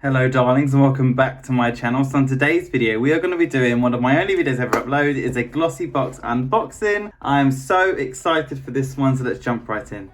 Hello darlings and welcome back to my channel. So on today's video we are going to be doing one of my only videos ever uploaded. Is a GLOSSYBOX unboxing. I'm so excited for this one, so let's jump right in.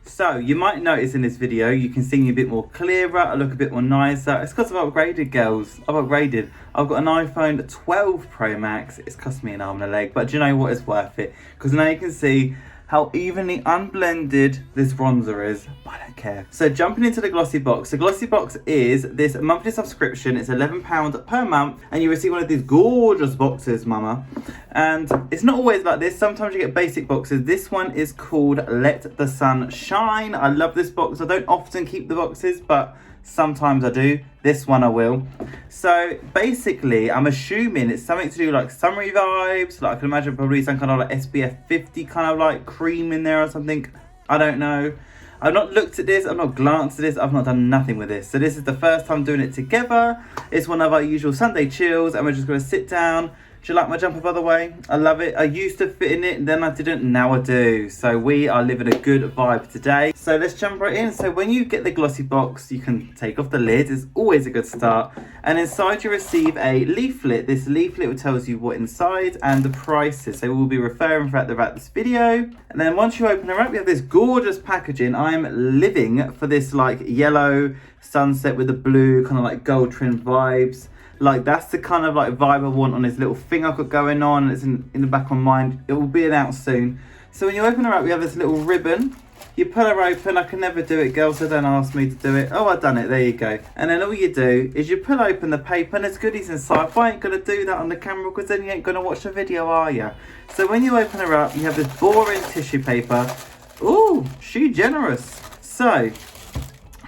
So you might notice in this video you can see me a bit more clearer, I look a bit more nicer. It's because I've upgraded, girls. I've upgraded. I've got an iPhone 12 Pro Max. It's cost me an arm and a leg, but do you know what? It's worth it because now you can see how evenly unblended this bronzer is. I don't care. So jumping into the GLOSSYBOX. The GLOSSYBOX is this monthly subscription. It's £11 per month and you receive one of these gorgeous boxes, mama. And it's not always like this. Sometimes you get basic boxes. This one is called Let the Sun Shine. I love this box. I don't often keep the boxes, but sometimes I do. This one I will. So basically I'm assuming it's something to do like summery vibes. Like I can imagine probably some kind of like SPF 50 kind of like cream in there or something. I don't know. I've not looked at this, I've not glanced at this, I've not done nothing with this. So this is the first time doing it together. It's one of our usual Sunday chills and we're just gonna sit down. Do you like my jumper, by the way? I love it. I used to fit in it and then I didn't, now I do. So we are living a good vibe today. So let's jump right in. So when you get the GLOSSYBOX, you can take off the lid. It's always a good start. And inside you receive a leaflet. This leaflet tells you what inside and the prices. So we'll be referring throughout this video. And then once you open her up, you have this gorgeous packaging. I'm living for this like yellow sunset with the blue kind of like gold trim vibes. Like that's the kind of like vibe I want on this little thing I've got going on. It's in the back of my mind. It will be out soon. So when you open her up, we have this little ribbon. You pull her open. I can never do it, girls, so don't ask me to do it. Oh, I've done it. There you go. And then all you do is you pull open the paper and there's goodies inside. If I ain't going to do that on the camera because then you ain't going to watch the video, are you? So when you open her up, you have this boring tissue paper. Ooh, she generous. So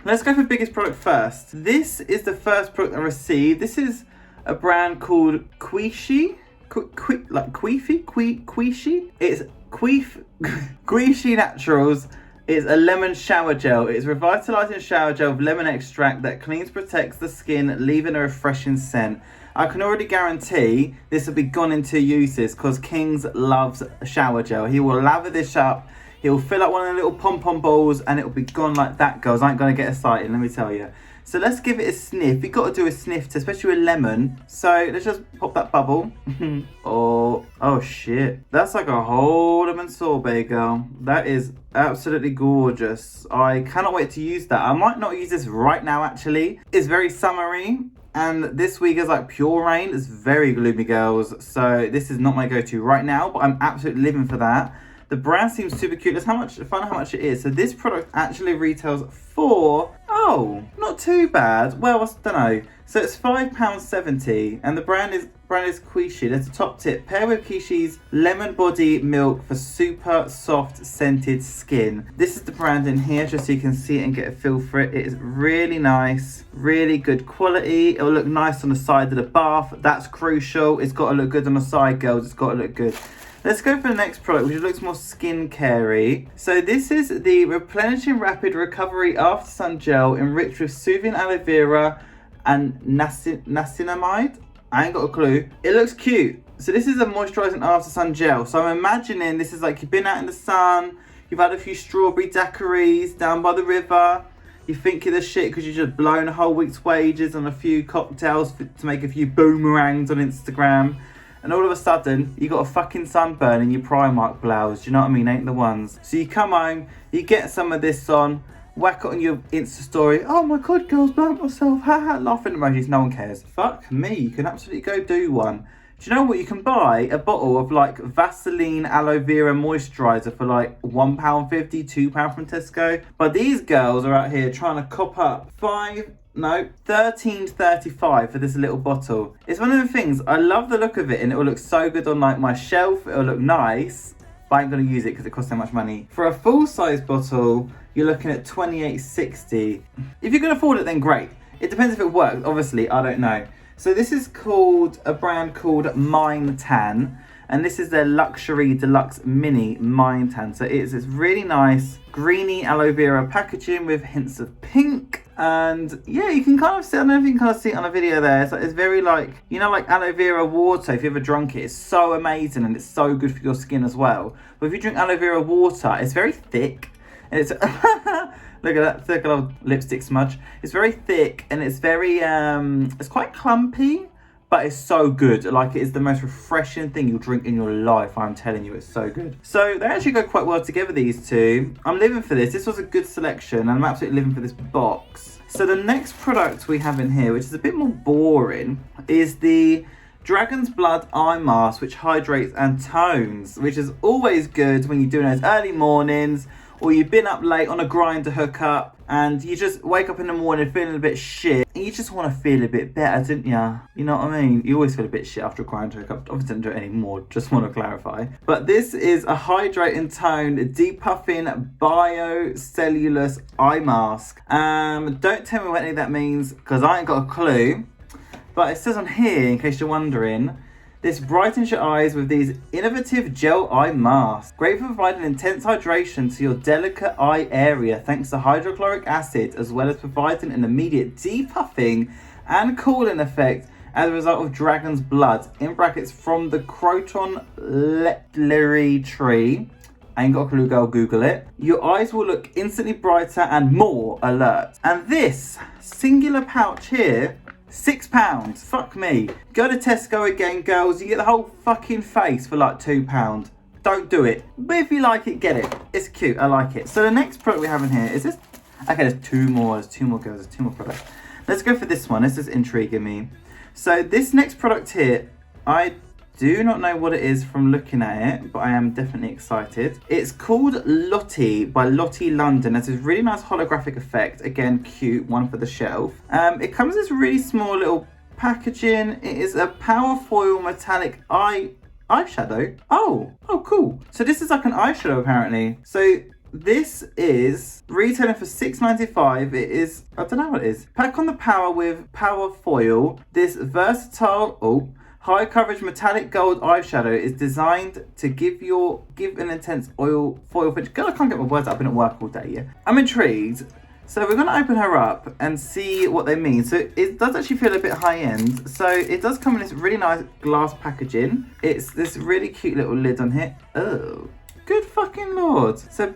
let's go for biggest product first. This is the first product I received. This is a brand called Quishi. Quishi? It's Quishi Naturals. It's a lemon shower gel. It's revitalizing shower gel with lemon extract that cleans, protects the skin, leaving a refreshing scent. I can already guarantee this will be gone in 2 uses because Kings loves shower gel. He will lather this up. He'll fill up one of the little pom-pom balls and it'll be gone like that, girls. I ain't going to get excited, let me tell you. So let's give it a sniff. You've got to do a sniff, too, especially with lemon. So let's just pop that bubble. oh shit. That's like a whole lemon sorbet, girl. That is absolutely gorgeous. I cannot wait to use that. I might not use this right now, actually. It's very summery. And this week is like pure rain. It's very gloomy, girls. So this is not my go-to right now, but I'm absolutely living for that. The brand seems super cute. Let's find out how much it is. So this product actually retails for, oh, not too bad. Well, I don't know. So it's £5.70 and the brand is Quishi. There's a top tip. Pair with Quishi's lemon body milk for super soft scented skin. This is the brand in here just so you can see it and get a feel for it. It is really nice, really good quality. It will look nice on the side of the bath. That's crucial. It's got to look good on the side, girls. It's got to look good. Let's go for the next product, which looks more skincare-y. So this is the Replenishing Rapid Recovery After Sun Gel enriched with soothing aloe vera and niacinamide. I ain't got a clue. It looks cute. So this is a moisturising after sun gel. So I'm imagining this is like you've been out in the sun, you've had a few strawberry daiquiris down by the river. You think you're the shit because you've just blown a whole week's wages on a few cocktails to make a few boomerangs on Instagram. And all of a sudden, you got a fucking sunburn in your Primark blouse. Do you know what I mean? Ain't the ones. So you come home, you get some of this on, whack it on your Insta story. Oh my God, girls, burnt myself. Ha ha, laughing emojis. No one cares. Fuck me. You can absolutely go do one. Do you know what? You can buy a bottle of like Vaseline aloe vera moisturiser for like £1.50, £2 from Tesco. But these girls are out here trying to cop up £13.35 for this little bottle. It's one of the things, I love the look of it and it will look so good on like my shelf. It'll look nice, but I ain't going to use it because it costs so much money. For a full size bottle, you're looking at £28.60. If you can afford it, then great. It depends if it works, obviously, I don't know. So this is called a brand called Mine Tan. And this is their luxury deluxe mini Mine Tan. So it's really nice greeny aloe vera packaging with hints of pink. And yeah, you can kind of see, I don't know if you can kind of see it on a video there. So it's very like, you know, like aloe vera water. If you ever drunk it, it's so amazing and it's so good for your skin as well. But if you drink aloe vera water, it's very thick. And it's Look at that, thick little lipstick smudge. It's very thick and it's very, it's quite clumpy, but it's so good. Like, it is the most refreshing thing you'll drink in your life. I'm telling you, it's so good. So they actually go quite well together, these two. I'm living for this. This was a good selection and I'm absolutely living for this box. So the next product we have in here, which is a bit more boring, is the Dragon's Blood Eye Mask, which hydrates and tones, which is always good when you're doing those early mornings, or you've been up late on a grind to hook up, and you just wake up in the morning feeling a bit shit, and you just want to feel a bit better, don't you? You know what I mean? You always feel a bit shit after a grind to hook up. Obviously don't do it anymore, just want to clarify. But this is a hydrating tone, depuffing biocellulose eye mask. Don't tell me what any of that means, because I ain't got a clue. But it says on here, in case you're wondering, this brightens your eyes with these innovative gel eye masks. Great for providing intense hydration to your delicate eye area thanks to hydrochloric acid, as well as providing an immediate depuffing and cooling effect as a result of dragon's blood, in brackets from the Croton lepteri tree. I ain't got a clue, go Google it. Your eyes will look instantly brighter and more alert. And this singular pouch here, £6. Fuck me. Go to Tesco again, girls. You get the whole fucking face for like £2. Don't do it. But if you like it, get it. It's cute. I like it. So the next product we have in here is this. Okay, there's two more. There's two more girls. There's two more products. Let's go for this one. This is intriguing me. So this next product here, I do not know what it is from looking at it, but I am definitely excited. It's called Lottie by Lottie London. It's this really nice holographic effect. Again, cute, one for the shelf. It comes in this really small little packaging. It is a power foil metallic eyeshadow. Oh, cool. So this is like an eyeshadow apparently. So this is retailing for $6.95. It is, I don't know what it is. Pack on the power with power foil. This versatile, high coverage metallic gold eyeshadow is designed to give an intense foil finish. God, I can't get my words up. I've been at work all day, yeah. I'm intrigued. So we're going to open her up and see what they mean. So it does actually feel a bit high end. So it does come in this really nice glass packaging. It's this really cute little lid on here. Oh, good fucking lord. So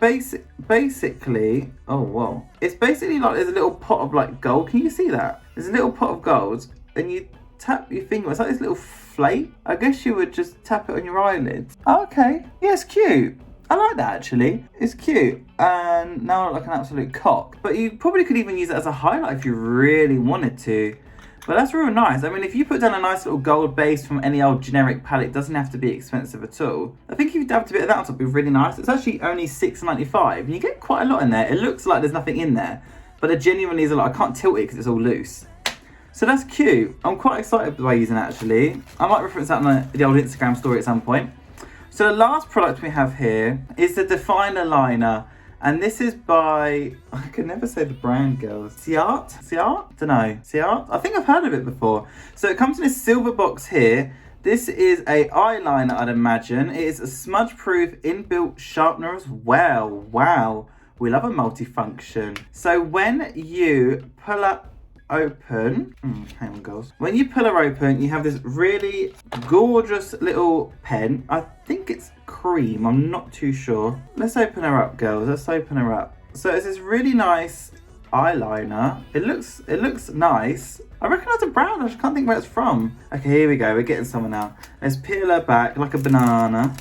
basically, oh whoa. It's basically like there's a little pot of like gold. Can you see that? There's a little pot of gold and you tap your finger. It's like this little flake. I guess you would just tap it on your eyelids. Oh, okay. Yeah, it's cute. I like that actually. It's cute. And now I look like an absolute cock. But you probably could even use it as a highlight if you really wanted to. But that's real nice. I mean, if you put down a nice little gold base from any old generic palette, it doesn't have to be expensive at all. I think if you dabbed a bit of that on top, it'd be really nice. It's actually only $6.95 and you get quite a lot in there. It looks like there's nothing in there, but there genuinely is a lot. I can't tilt it because it's all loose. So that's cute. I'm quite excited by using it actually. I might reference that on the old Instagram story at some point. So the last product we have here is the Definer Liner. And this is by, I can never say the brand, girls. Ciart? Don't know. Ciart? I think I've heard of it before. So it comes in this silver box here. This is a eyeliner, I'd imagine. It is a smudge-proof inbuilt sharpener as well. Wow. We love a multifunction. So when you pull up open, hang on girls. When you pull her open, you have this really gorgeous little pen. I think it's cream, I'm not too sure. Let's open her up, girls. Let's open her up. So it's this really nice eyeliner. It looks nice. I recognise the brand, I just can't think where it's from. Okay, here we go, we're getting somewhere now. Let's peel her back like a banana.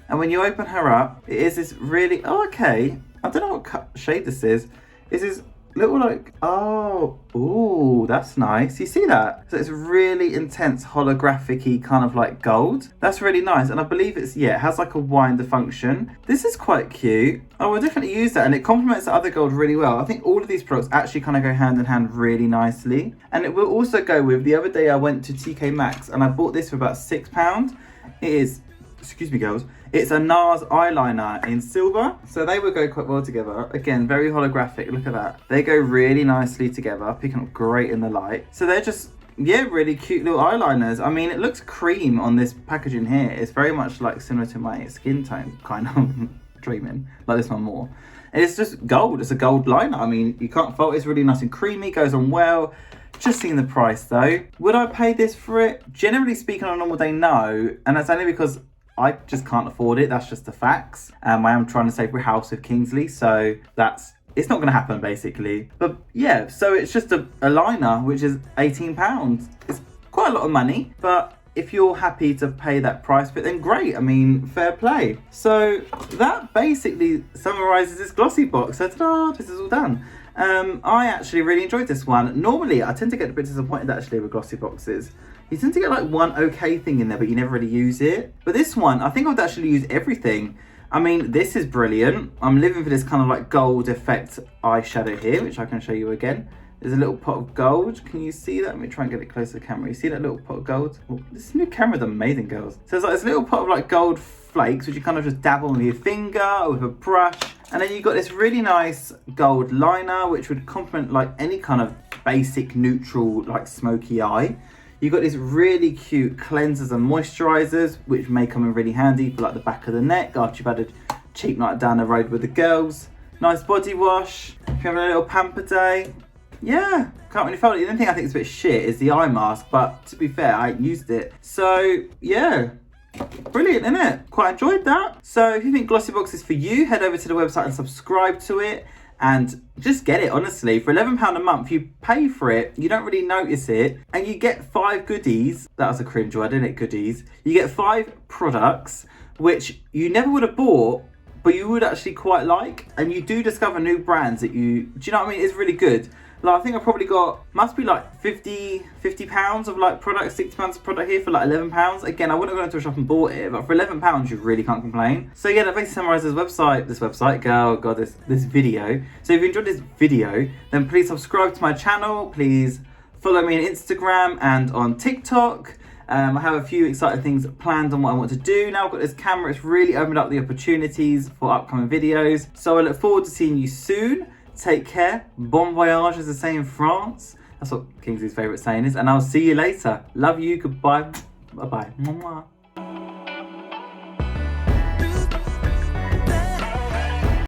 And when you open her up, it is this really, okay. I don't know what shade this is. This is little like, ooh, that's nice. You see that? So it's really intense holographic-y kind of like gold. That's really nice. And I believe it has like a winder function. This is quite cute. I will definitely use that and it complements the other gold really well. I think all of these products actually kind of go hand in hand really nicely. And it will also go with, the other day I went to TK Maxx and I bought this for about £6. It is, excuse me girls, it's a NARS eyeliner in silver. So they would go quite well together. Again, very holographic, look at that. They go really nicely together, picking up great in the light. So they're just, really cute little eyeliners. I mean, it looks cream on this packaging here. It's very much like similar to my skin tone, kind of dreaming, like this one more. And it's just gold, it's a gold liner. I mean, you can't fault, it's really nice and creamy, goes on well. Just seeing the price though. Would I pay this for it? Generally speaking, on a normal day, no. And that's only because I just can't afford it. That's just the facts. I am trying to save for a house with Kingsley, so that's it's not going to happen basically. But yeah, so it's just a liner which is £18. It's quite a lot of money, but if you're happy to pay that price for it, then great. I mean, fair play. So that basically summarizes this glossy box. So ta-da, this is all done. I actually really enjoyed this one. Normally, I tend to get a bit disappointed actually with glossy boxes. You tend to get like one okay thing in there, but you never really use it. But this one, I think I would actually use everything. I mean, this is brilliant. I'm living for this kind of like gold effect eyeshadow here, which I can show you again. There's a little pot of gold. Can you see that? Let me try and get it close to the camera. You see that little pot of gold? Oh, this new camera's amazing, girls. So it's like this little pot of like gold flakes, which you kind of just dabble with your finger or with a brush. And then you've got this really nice gold liner, which would complement like any kind of basic neutral like smoky eye. You've got these really cute cleansers and moisturizers, which may come in really handy for like the back of the neck after you've had a cheap night down the road with the girls. Nice body wash. If you're having a little pamper day. Yeah, can't really fault it. The only thing I think is a bit shit is the eye mask, but to be fair, I used it. So yeah, brilliant, isn't it? Quite enjoyed that. So if you think GLOSSYBOX is for you, head over to the website and subscribe to it. And just get it, honestly. For £11 a month, you pay for it, you don't really notice it, and you get 5 goodies. That was a cringe word, isn't it? Goodies. You get 5 products, which you never would have bought, but you would actually quite like. And you do discover new brands that do you know what I mean? It's really good. Like, I think I probably got, must be like 50 pounds of like product, 60 pounds of product here for like £11. Again, I wouldn't have gone into a shop and bought it, but for £11, you really can't complain. So yeah, that basically summarizes this video. So if you enjoyed this video, then please subscribe to my channel. Please follow me on Instagram and on TikTok. I have a few exciting things planned on what I want to do. Now I've got this camera, it's really opened up the opportunities for upcoming videos. So I look forward to seeing you soon. Take care. Bon voyage, as they say in France. That's what Kingsley's favourite saying is. And I'll see you later. Love you. Goodbye. Bye-bye.